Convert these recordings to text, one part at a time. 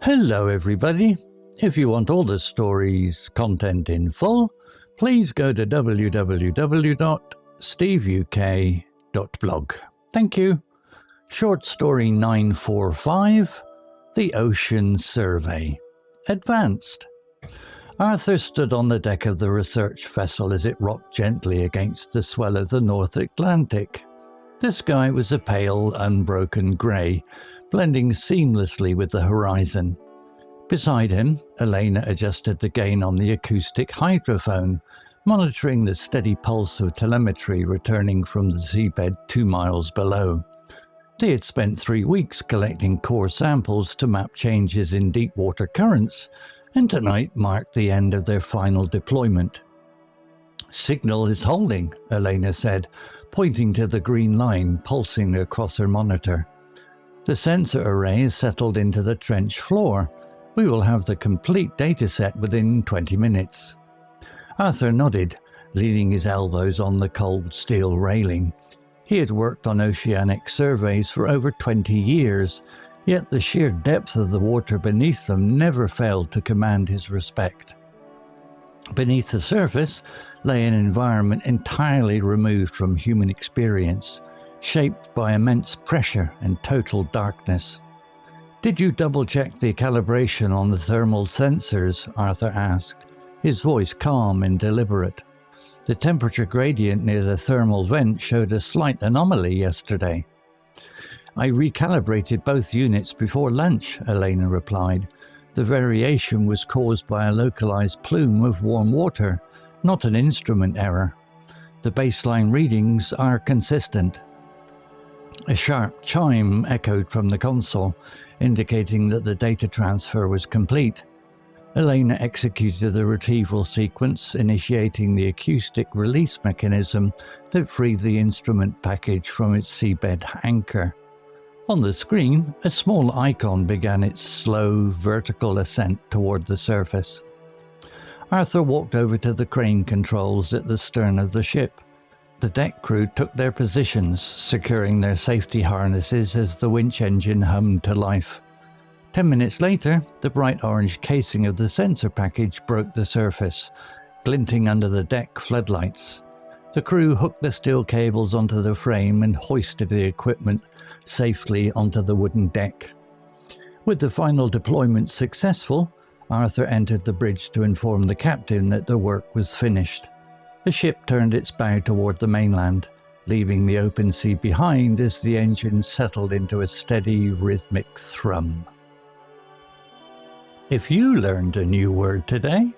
Hello everybody. If you want all the story's content in full, please go to www.steveuk.blog. Thank you. Short story 945, The Ocean Survey. Advanced. Arthur stood on the deck of the research vessel as it rocked gently against the swell of the North Atlantic. The sky was a pale, unbroken grey, blending seamlessly with the horizon. Beside him, Elena adjusted the gain on the acoustic hydrophone, monitoring the steady pulse of telemetry returning from the seabed 2 miles below. They had spent 3 weeks collecting core samples to map changes in deep water currents, and tonight marked the end of their final deployment. "Signal is holding," Elena said, pointing to the green line pulsing across her monitor. "The sensor array is settled into the trench floor. We will have the complete dataset within 20 minutes. Arthur nodded, leaning his elbows on the cold steel railing. He had worked on oceanic surveys for over 20 years, yet the sheer depth of the water beneath them never failed to command his respect. Beneath the surface lay an environment entirely removed from human experience, shaped by immense pressure and total darkness. "Did you double-check the calibration on the thermal sensors?" Arthur asked, his voice calm and deliberate. "The temperature gradient near the thermal vent showed a slight anomaly yesterday." "I recalibrated both units before lunch," Elena replied. "The variation was caused by a localized plume of warm water, not an instrument error. The baseline readings are consistent." A sharp chime echoed from the console, indicating that the data transfer was complete. Elena executed the retrieval sequence, initiating the acoustic release mechanism that freed the instrument package from its seabed anchor. On the screen, a small icon began its slow, vertical ascent toward the surface. Arthur walked over to the crane controls at the stern of the ship. The deck crew took their positions, securing their safety harnesses as the winch engine hummed to life. 10 minutes later, the bright orange casing of the sensor package broke the surface, glinting under the deck floodlights. The crew hooked the steel cables onto the frame and hoisted the equipment safely onto the wooden deck. With the final deployment successful, Arthur entered the bridge to inform the captain that the work was finished. The ship turned its bow toward the mainland, leaving the open sea behind as the engine settled into a steady, rhythmic thrum. If you learned a new word today,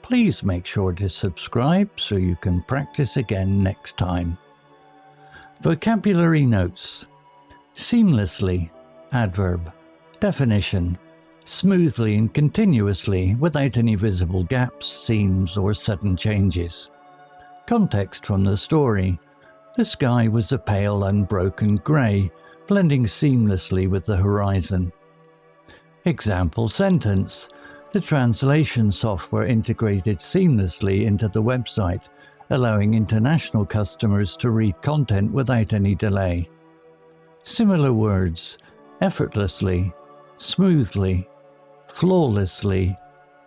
please make sure to subscribe so you can practice again next time. Vocabulary notes. Seamlessly, adverb. Definition. Smoothly and continuously, without any visible gaps, seams, or sudden changes. Context from the story. The sky was a pale, unbroken grey, blending seamlessly with the horizon. Example sentence. The translation software integrated seamlessly into the website, allowing international customers to read content without any delay. Similar words. Effortlessly, smoothly, flawlessly,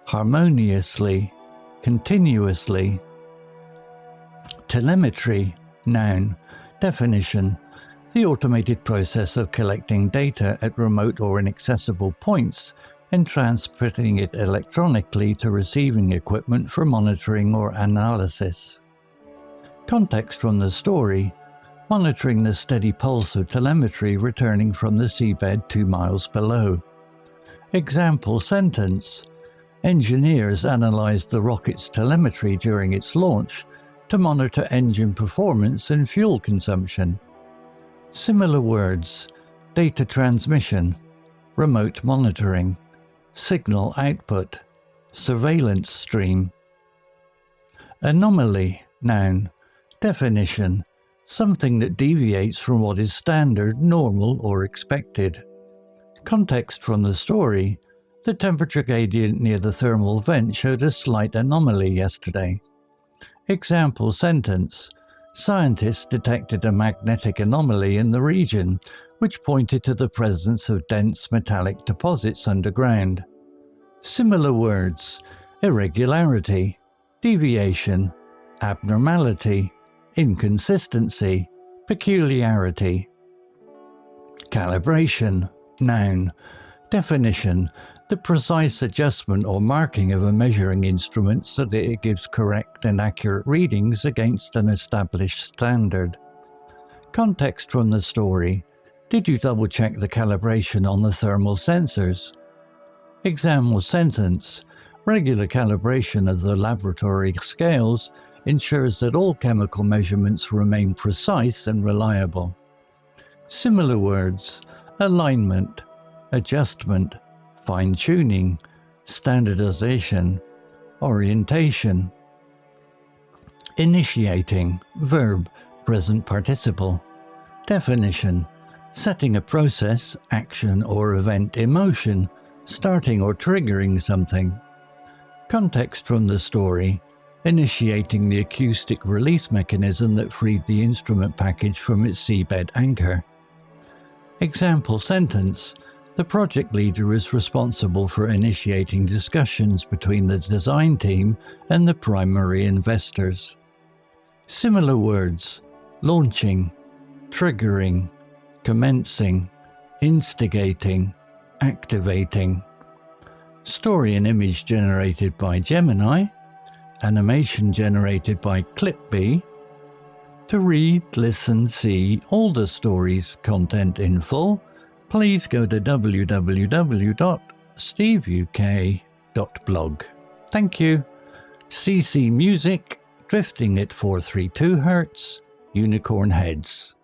harmoniously, continuously. Telemetry, noun. Definition. The automated process of collecting data at remote or inaccessible points and transmitting it electronically to receiving equipment for monitoring or analysis. Context from the story. Monitoring the steady pulse of telemetry returning from the seabed 2 miles below. Example sentence. Engineers analyzed the rocket's telemetry during its launch to monitor engine performance and fuel consumption. Similar words. Data transmission, remote monitoring, signal output, surveillance stream. Anomaly, noun. Definition. Something that deviates from what is standard, normal, or expected. Context from the story. The temperature gradient near the thermal vent showed a slight anomaly yesterday. Example sentence. Scientists detected a magnetic anomaly in the region, which pointed to the presence of dense metallic deposits underground. Similar words: irregularity, deviation, abnormality, inconsistency, peculiarity. Calibration, noun. Definition: the precise adjustment or marking of a measuring instrument so that it gives correct and accurate readings against an established standard. Context from the story: did you double-check the calibration on the thermal sensors? Example sentence: regular calibration of the laboratory scales ensures that all chemical measurements remain precise and reliable. Similar words: alignment, adjustment, fine-tuning, standardization, orientation. Initiating, verb, present participle. Definition: setting a process, action or event in motion, starting or triggering something. Context from the story: initiating the acoustic release mechanism that freed the instrument package from its seabed anchor. Example sentence: the project leader is responsible for initiating discussions between the design team and the primary investors. Similar words: launching, triggering, commencing, instigating, activating. Story and image generated by Gemini. Animation generated by Clipbee. To read, listen, see all the story's content in full, please go to www.steveuk.blog. Thank you. CC Music, drifting at 432 Hz, Unicorn Heads.